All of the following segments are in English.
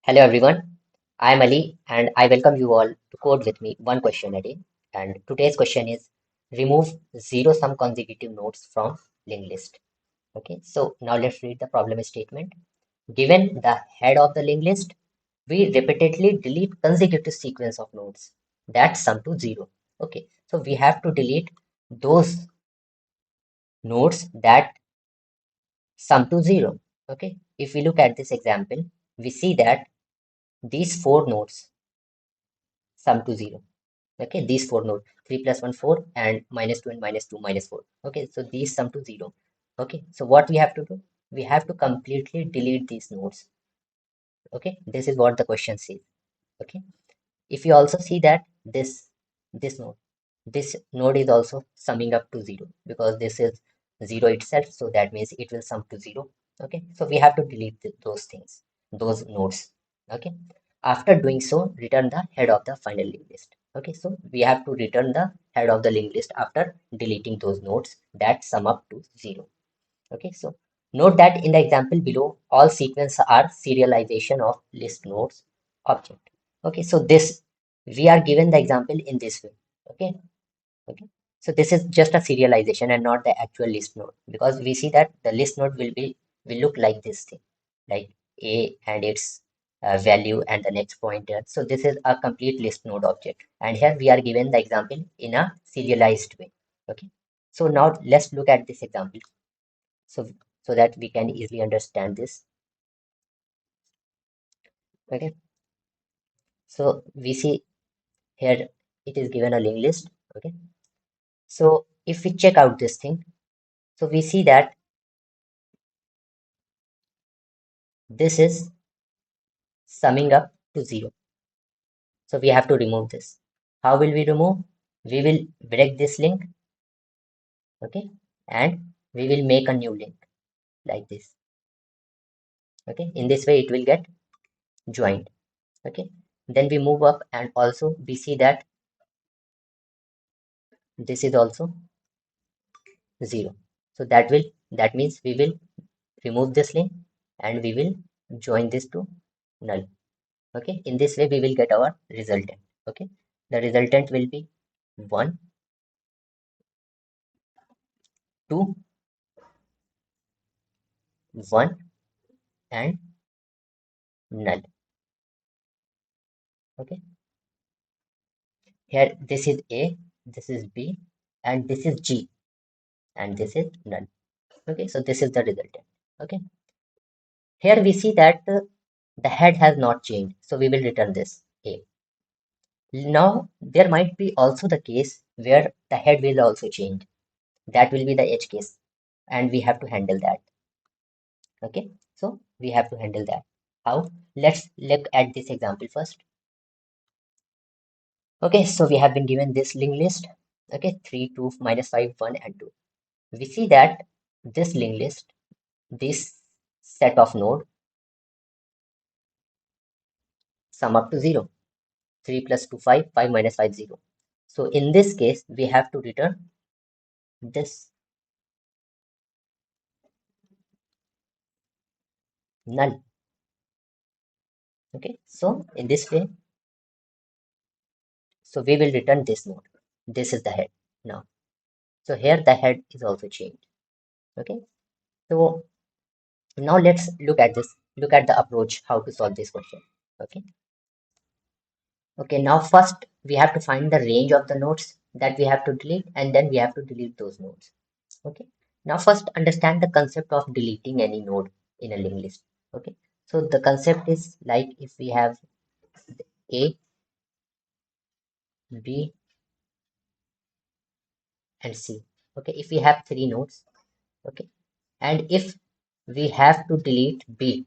Hello everyone, I am Ali and I welcome you all to code with me one question a day. And today's question is remove zero sum consecutive nodes from linked list. Okay, so now let's read the problem statement. Given the head of the linked list, we repeatedly delete consecutive sequence of nodes that sum to zero. Okay, so we have to delete those nodes that sum to zero. Okay, if we look at this example, we see that these four nodes sum to zero. Okay, these four nodes 3 plus 1 4 and -2 and -2 -4. Okay, so these sum to 0. Okay, so what we have to do, we have to completely delete these nodes. Okay, this is what the question says. Okay, if you also see that this node, this node is also summing up to 0 because this is 0 itself, so that means it will sum to 0. Okay, so we have to delete those things, those nodes. Okay, after doing so, return the head of the final linked list. Okay, so we have to return the head of the linked list after deleting those nodes that sum up to 0. Okay, so note that in the example below, all sequence are serialization of list nodes object. Okay, so this we are given the example in this way. Okay, okay. So this is just a serialization and not the actual list node, because we see that the list node will look like this thing, like A and its value and the next pointer. So this is a complete list node object, and here we are given the example in a serialized way. Okay, so now let's look at this example. So that we can easily understand this. Okay, so we see here it is given a linked list. Okay, so if we check out this thing, so we see that this is summing up to 0. So we have to remove this. How will we remove? We will break this link. Okay, and we will make a new link like this. Okay, in this way it will get joined. Okay, then we move up and also we see that this is also 0. So that means we will remove this link and we will join this to null. Okay, in this way we will get our resultant. Okay, the resultant will be 1 2 1 and null. Okay, here this is A, this is B, and this is G, and this is null. Okay, so this is the resultant. Okay, here we see that the head has not changed, so we will return this A. Now there might be also the case where the head will also change. That will be the edge case, and we have to handle that. Okay, so we have to handle that. How? Let's look at this example first. Okay, so we have been given this linked list. Okay, 3 2 -5 1 and 2. We see that this linked list, this set of node sum up to 0. 3 plus 2 5 5 minus 5 0. So in this case we have to return this null. Okay, so in this way, so we will return this node. This is the head now. So here the head is also changed. Okay, so now let's look at this, look at the approach how to solve this question. Okay, okay, now first we have to find the range of the nodes that we have to delete, and then we have to delete those nodes. Okay, now first understand the concept of deleting any node in a linked list. Okay, so the concept is like if we have A, B, and C. Okay, if we have three nodes. Okay, and if we have to delete B,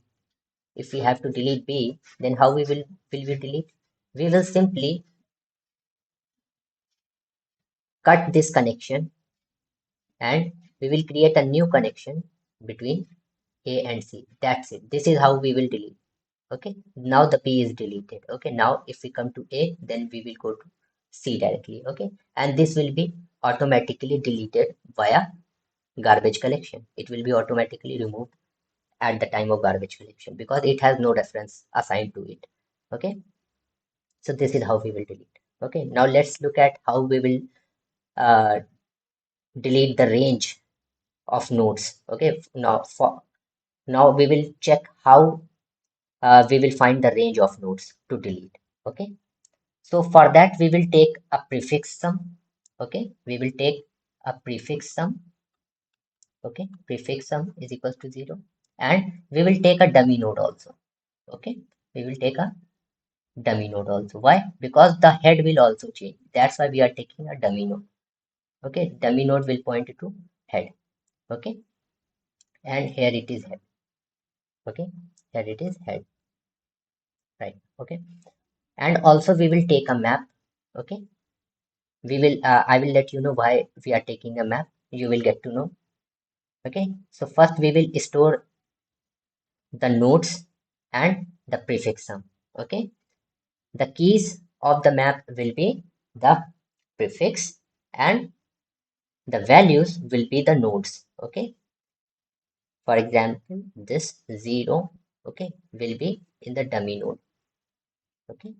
if we have to delete B, then how will we delete? We will simply cut this connection and we will create a new connection between A and C. That's it. This is how we will delete. Okay, now the P is deleted. Okay, now if we come to A, then we will go to C directly. Okay, and this will be automatically deleted via garbage collection. It will be automatically removed at the time of garbage collection because it has no reference assigned to it. Okay, so this is how we will delete. Okay, now let's look at how we will uh, delete the range of nodes. Okay, now we will check how we will find the range of nodes to delete. Okay, so for that we will take a prefix sum. Okay, we will take a prefix sum. Okay, prefix sum is equals to 0, and we will take a dummy node also. Okay, we will take a dummy node also. Why? Because the head will also change. That's why we are taking a dummy node. Okay, dummy node will point to head. Okay, and here it is head. Okay, here it is head. Right. Okay, and also we will take a map. Okay, we will. I will let you know why we are taking a map. You will get to know. Okay, so first we will store the nodes and the prefix sum. Okay, the keys of the map will be the prefix and the values will be the nodes. Okay, for example, this 0, okay, will be in the dummy node. Okay,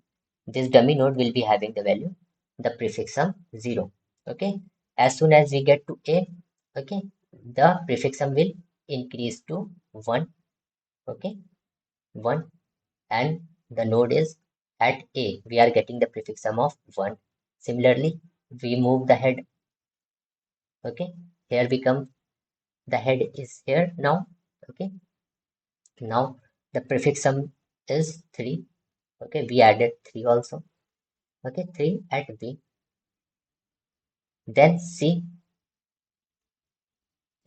this dummy node will be having the value, the prefix sum 0. Okay, as soon as we get to a, okay, the prefix sum will increase to 1. Okay, 1, and the node is at a, we are getting the prefix sum of 1. Similarly, we move the head. Okay, here we come, the head is here now. Okay, now the prefix sum is 3. Okay, we added 3 also. Okay, 3 at b, then c.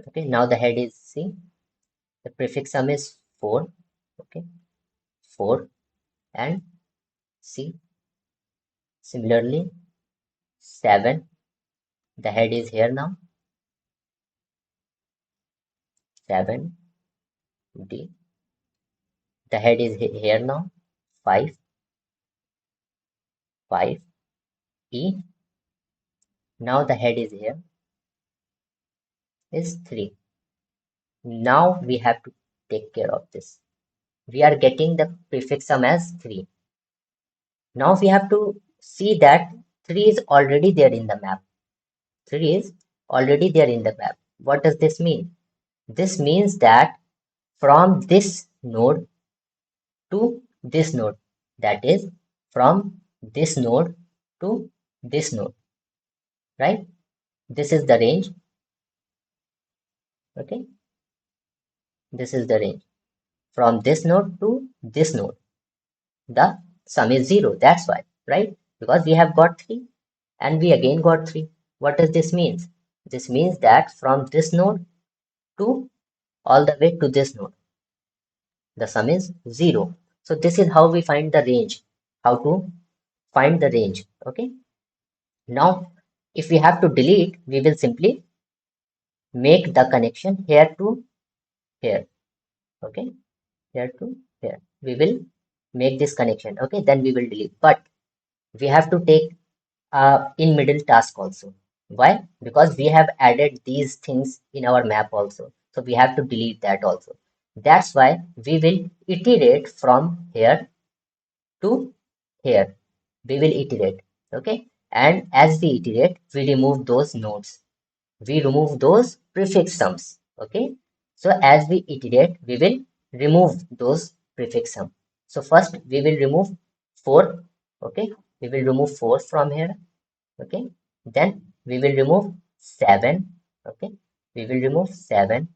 Okay, now the head is c, the prefix sum is 4. Okay, 4 and c. Similarly, 7, the head is here now, 7 d, the head is here now, 5, 5 e. Now the head is here, is 3. Now we have to take care of this. We are getting the prefix sum as 3. Now we have to see that 3 is already there in the map. 3 is already there in the map. What does this mean? This means that from this node to this node, that is from this node to this node, right? This is the range. Okay, this is the range from this node to this node. The sum is 0. That's why, right? Because we have got 3 and we again got 3. What does this mean? This means that from this node to all the way to this node, the sum is 0. So this is how we find the range, how to find the range. Okay, now if we have to delete, we will simply make the connection here to here. Okay, here to here, we will make this connection. Okay, then we will delete, but we have to take in middle task also. Why? Because we have added these things in our map also, so we have to delete that also. That's why we will iterate from here to here. We will iterate. Okay, and as we iterate, we remove those nodes, we remove those prefix sums. Okay, so as we iterate, we will remove those prefix sum. So first we will remove 4. Okay, we will remove 4 from here. Okay, then we will remove 7. Okay, we will remove 7.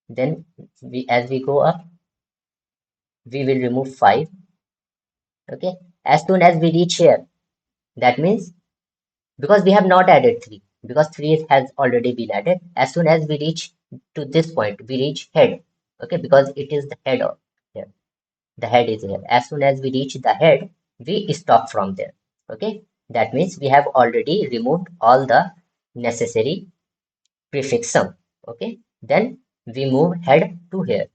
Then as we go up, we will remove 5. Okay, as soon as we reach here, that means because we have not added 3, because 3 has already been added. As soon as we reach to this point, we reach head. Okay, because it is the head of here, the head is here. As soon as we reach the head, we stop from there. Okay, that means we have already removed all the necessary prefix sum. Okay, then we move head to here.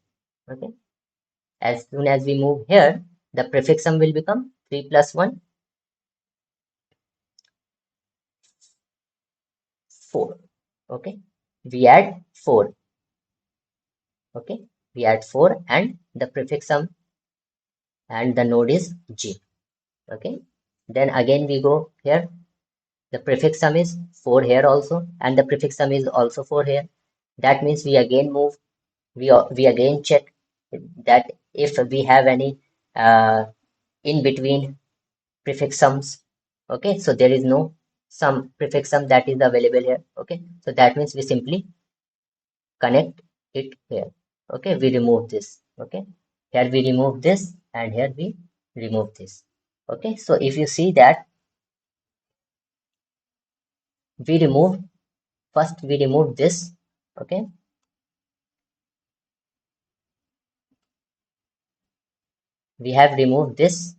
Okay, as soon as we move here, the prefix sum will become 3 plus 1, 4. Okay, we add 4. Okay, we add 4 and the prefix sum and the node is G. Okay, then again we go here, the prefix sum is 4 here also and the prefix sum is also 4 here. That means we again move, we again check that if we have any in between prefix sums. Okay, so there is no sum prefix sum that is available here. Okay, so that means we simply connect it here. Okay, we remove this. Okay, here we remove this and here we remove this. Okay, so if you see that we remove, first we remove this. Okay, we have removed this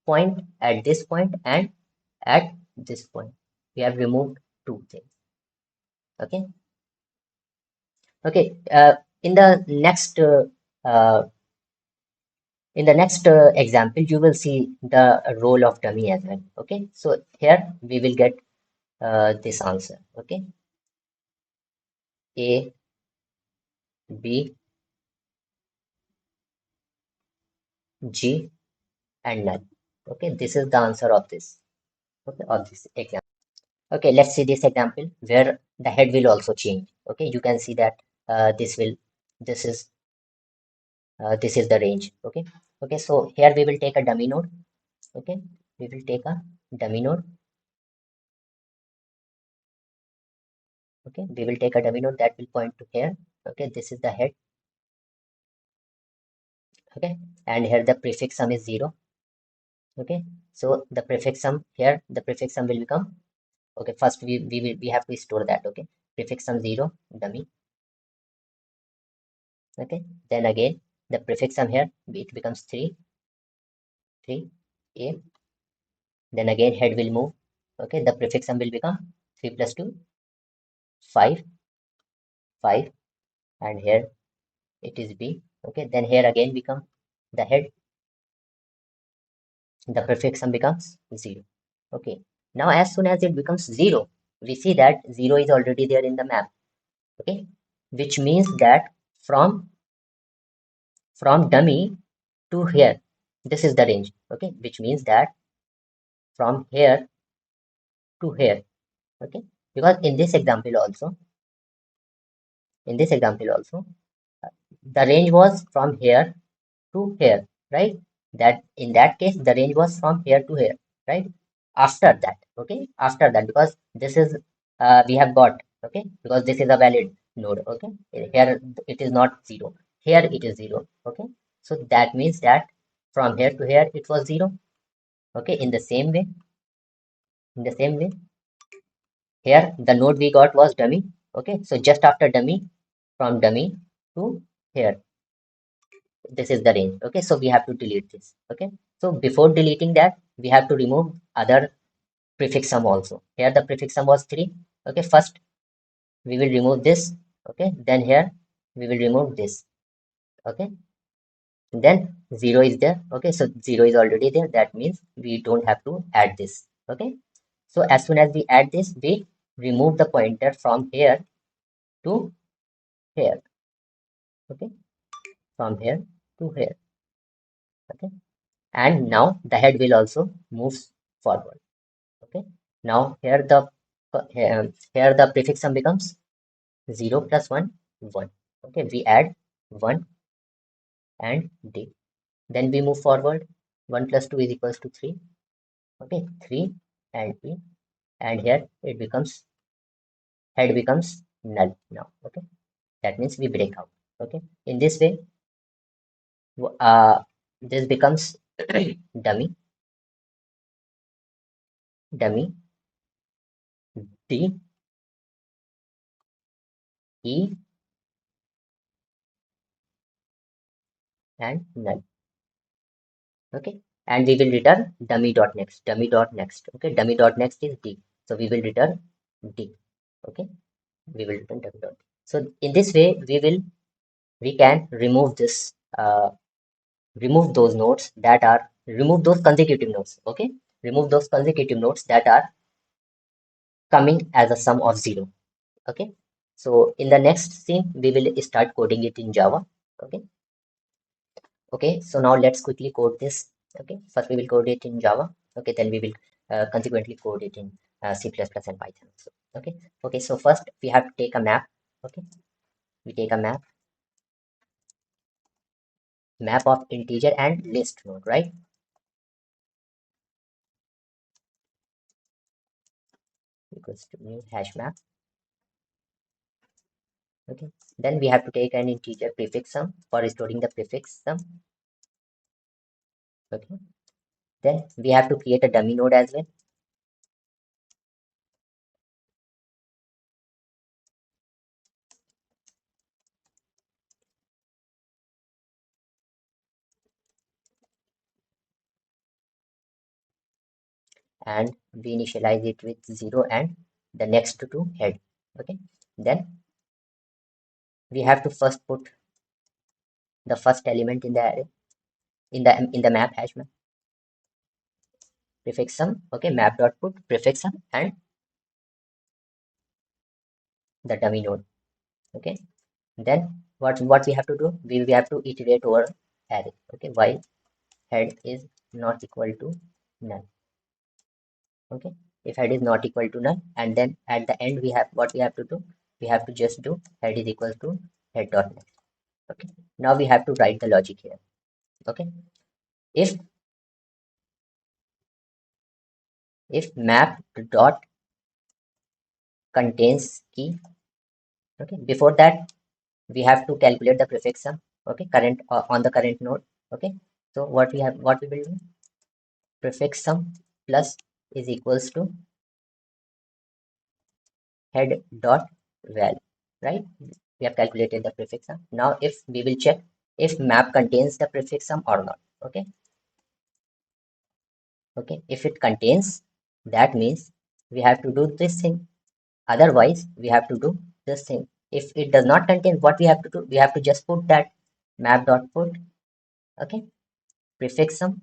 point at this point and at this point we have removed two things. Okay, okay, uh, in the next example you will see the role of dummy as well. Okay, so here we will get this answer. Okay, A, B, G and null. Okay, this is the answer of this. Okay, of this example. Okay, let's see this example where the head will also change. Okay, you can see that this will, this is this is the range. Okay, okay, so here we will take a dummy node. Okay, we will take a dummy node. Okay, we will take a dummy node that will point to here. Okay, this is the head. Okay, and here the prefix sum is 0. Okay, so the prefix sum here, the prefix sum will become, okay, first we have to store that. Okay, prefix sum 0 dummy. Okay, then again the prefix sum here it becomes 3 A, then again head will move. Okay, the prefix sum will become 3 plus 2 5 5 and here it is B. Okay, then here again become the head, the prefix sum becomes 0. Okay, now as soon as it becomes 0, we see that 0 is already there in the map. Okay, which means that from dummy to here, this is the range. Okay, which means that from here to here. Okay, because in this example also the range was from here to here, right? That in that case the range was from here to here, right? After that, okay, after that, because this is we have got, okay, because this is a valid node. Okay, here it is not 0, here it is 0. Okay, so that means that from here to here it was 0. Okay, in the same way, in the same way, here the node we got was dummy. Okay, so just after dummy, from dummy to here, this is the range. Okay, so we have to delete this. Okay, so before deleting that we have to remove other prefix sum also. Here the prefix sum was 3. Okay, first we will remove this. Okay, then here we will remove this. Okay, then 0 is there. Okay, so 0 is already there, that means we don't have to add this. Okay, so as soon as we add this we remove the pointer from here to here. Okay, from here to here. Okay, and now the head will also move forward. Okay, now here the prefix sum becomes 0 plus 1 1. Okay, we add 1 and d, then we move forward. 1 plus 2 is equals to 3. Okay, 3 and p, and here it becomes, head becomes null now. Okay, that means we break out. Okay, in this way this becomes dummy, dummy, d, e and null. Okay, and we will return dummy dot next, dummy dot next. Okay, dummy dot next is d, so we will return d. Okay, we will return dummy dot. So in this way we can remove this remove those nodes that are, remove those consecutive nodes. Okay, remove those consecutive nodes that are coming as a sum of 0. Okay, so in the next scene we will start coding it in Java. Okay. Okay, so now let's quickly code this. Okay, first we will code it in Java. Okay, then we will consequently code it in C++ and Python. So, okay, okay. So first we have to take a map. Okay, we take a map of integer and list node, right? Equals to new hash map. Okay, then we have to take an integer prefix sum for storing the prefix sum. Okay, then we have to create a dummy node as well. And we initialize it with 0 and the next to head. Okay, then we have to first put the first element in the array in the map hash map prefix sum. Okay, map dot put prefix sum and the dummy node. Okay, then what we have to do, we have to iterate over array. Okay, while head is not equal to null. Okay, if head is not equal to null, and then at the end we have what we have to do, we have to just do head is equal to head dot next. Okay, now we have to write the logic here. Okay, if map dot contains key. Okay, before that we have to calculate the prefix sum. Okay, current on the current node. Okay, so what we will do, prefix sum plus is equals to head dot val, right? We have calculated the prefix sum. Now if we will check if map contains the prefix sum or not. Okay, okay, if it contains, that means we have to do this thing, otherwise we have to do this thing. If it does not contain, what we have to do, we have to just put that map dot put, okay, prefix sum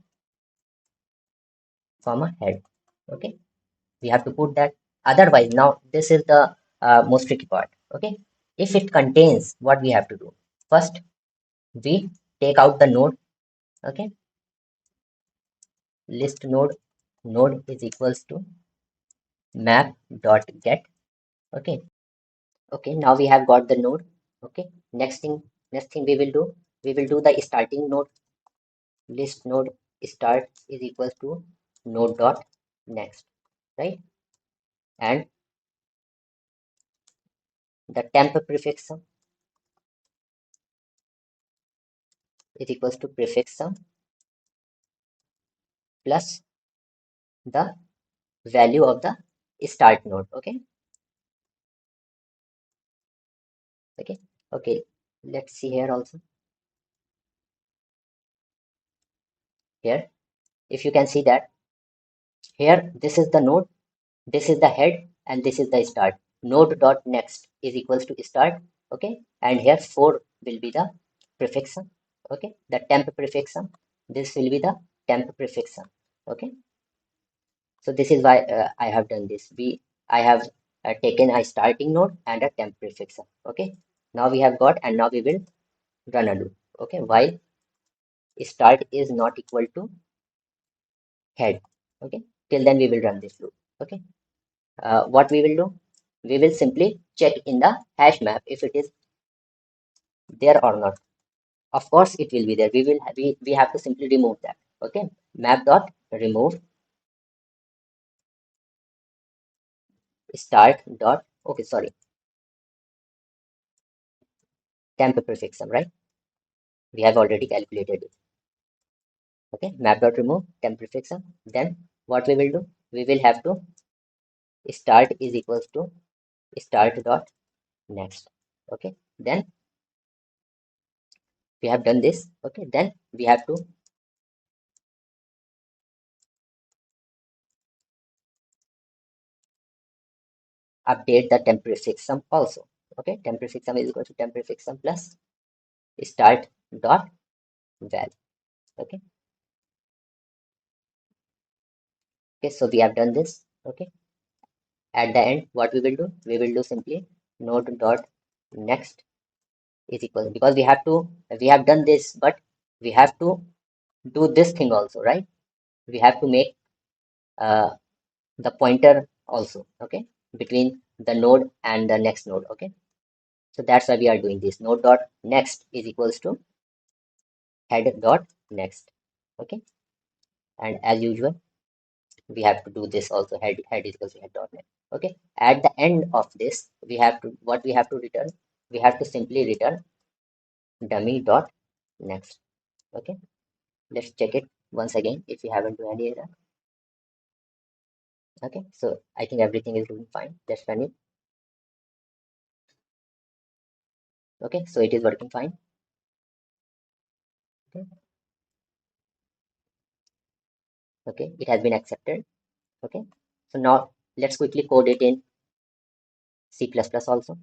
comma head. Okay, we have to put that, otherwise, now this is the most tricky part. Okay, if it contains, what we have to do, first we take out the node. Okay, list node is equals to map dot get. Okay, okay, now we have got the node. Okay, next thing we will do the starting node. List node start is equals to node dot next, right? And the temp prefix sum is equals to prefix sum plus the value of the start node. Okay, okay, okay, let's see here also. Here, if you can see that here, this is the node, this is the head, and this is the start. Node dot next is equals to start. Okay, and here 4 will be the prefix sum. Okay, the temp prefix sum, this will be the temp prefix sum. Okay, so this is why I have done this. I have taken a starting node and a temp prefix sum. Okay, now we have got, and now we will run a loop. Okay, while start is not equal to head. Okay, till then we will run this loop. Okay, what we will do, we will simply check in the hash map if it is there or not. Of course it will be there. We have to simply remove that. Okay, map dot remove start dot, okay, sorry, temp prefix sum, right? We have already calculated it. Okay, map dot remove temp prefix sum. Then what we will do, we will have to start is equals to start dot next. Okay, then we have done this. Okay, then we have to update the temp prefix sum also. Okay, temp prefix sum is equal to temp prefix sum plus start dot val. Okay, okay, so we have done this. Okay, at the end, what we will do, we will do simply node dot next is equal, because we have done this, but we have to do this thing also, right? We have to make uh, the pointer also, okay, between the node and the next node, okay. So that's why we are doing this. Node dot next is equals to head dot next, okay. And as usual, we have to do this also. Head is equals to head dot next, okay. At the end of this, we have to, what we have to return, we have to simply return dummy dot next, okay. Let's check it once again if we haven't do any error. Okay, so I think everything is doing fine. Let's run it. Okay, so it is working fine. Okay, okay, it has been accepted. Okay, so now let's quickly code it in C++ also.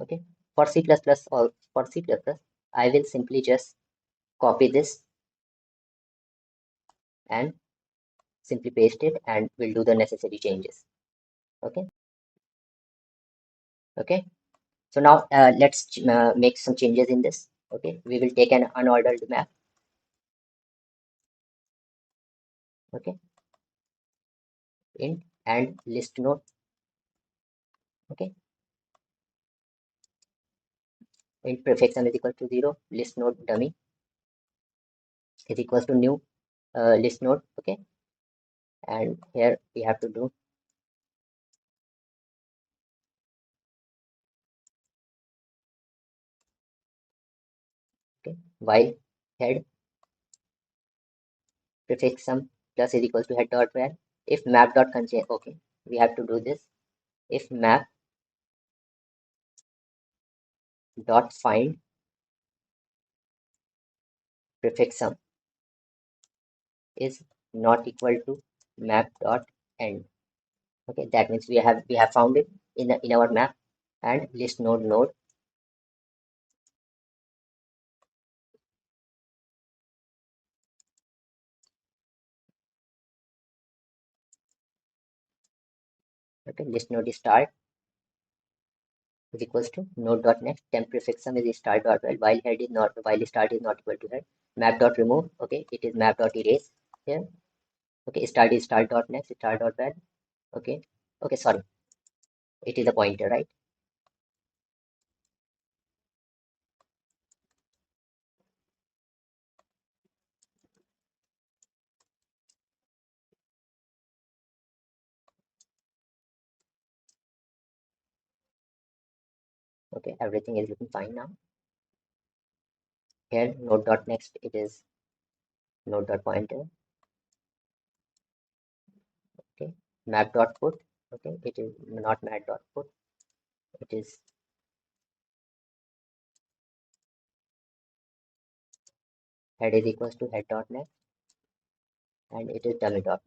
Okay, for C++ or for C++, I will simply just copy this and simply paste it, and we'll do the necessary changes. Okay, okay. So now let's make some changes in this. Okay, we will take an unordered map. Okay, int and list node. Okay, int prefix is equal to 0, list node dummy is equals to new list node. Okay, and here we have to do, okay, while head prefix sum plus is equals to head dot var. If map dot contain, okay, we have to do this. If map dot find prefix sum is not equal to map dot end. Okay, that means we have found it in our map, and list node. Okay, list node is start is equals to node dot next, temp prefix sum is start dot while head is not, while start is not equal to head. Map dot remove, okay, it is map dot erase here. Okay, start is start dot next, start dot val. Okay, okay, sorry, it is a pointer, right? Okay, everything is looking fine now. Here node dot next, it is node dot pointer. Okay, map dot put, okay, it is not map dot put, it is head is equals to head dot next, and it is dummy dot.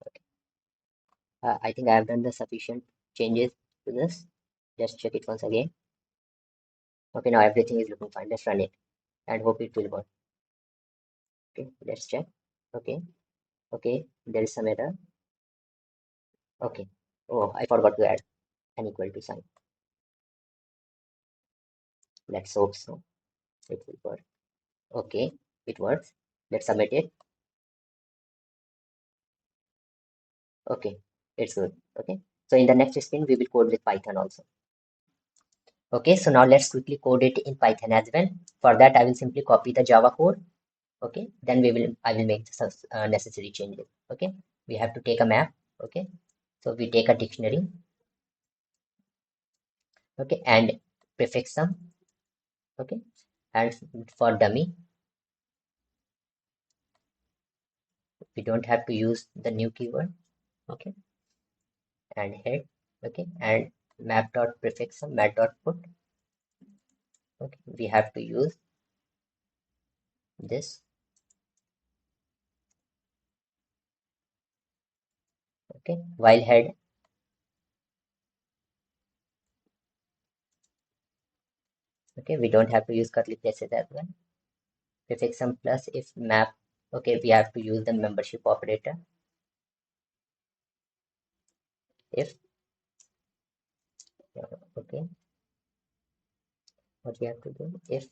Okay, I think I have done the sufficient changes to this. Just check it once again. Okay, now everything is looking fine. Let's run it and hope it will work. Okay, let's check. Okay, okay, there is some error. Okay, oh, I forgot to add an equal to sign. Let's hope so it will work. Okay, it works. Let's submit it. Okay, it's good. Okay, so in the next spin we will code with Python also. Okay, so now let's quickly code it in Python as well. For that, I will simply copy the Java code. Okay, then I will make the necessary changes. Okay, we have to take a map. Okay, so we take a dictionary. Okay, and prefix sum. Okay, and for dummy, we don't have to use the new keyword. Okay, and head. Okay, and map dot prefix sum, map dot put. Okay, we have to use this. Okay, while head. Okay, we don't have to use curly braces as well. Prefix sum plus if map. Okay, we have to use the membership operator. If okay, what we have to do, if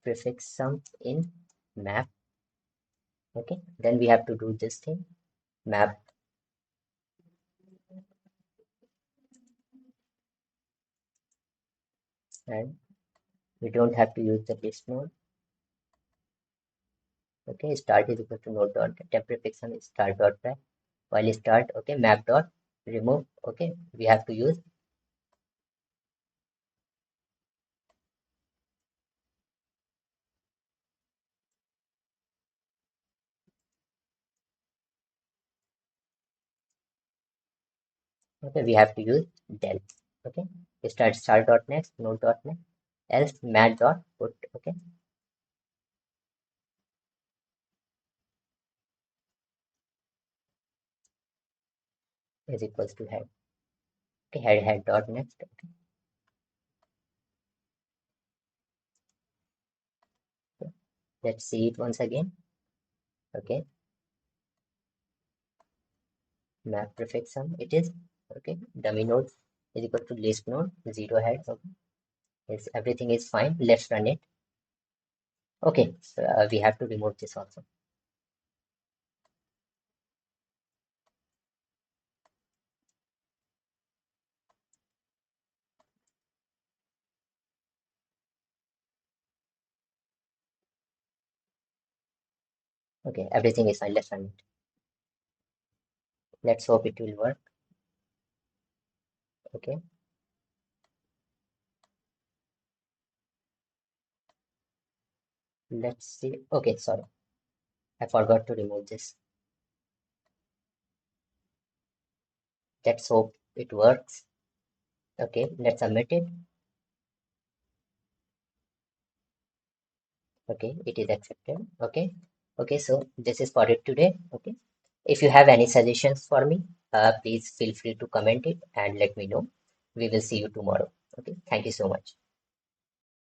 prefix sum in map, okay, then we have to do this thing, map, and we don't have to use the list node. Okay, start is equal to node dot temp prefix sum is start dot back, while start, okay, map dot remove, okay, we have to use, okay, we have to use del, okay, start dot next node dot next, else mat dot put, okay, is equals to head, okay, head dot next, okay, let's see it once again, okay, map prefix sum it is, okay, dummy node is equal to list node zero head, okay, yes, everything is fine, let's run it, okay, so we have to remove this also, okay, everything is fine, let's run it, let's hope it will work, okay, let's see, okay, sorry, I forgot to remove this, let's hope it works, okay, let's submit it, okay, it is accepted, okay, okay, so this is for it today, okay, if you have any suggestions for me, please feel free to comment it and let me know, we will see you tomorrow, okay, thank you so much.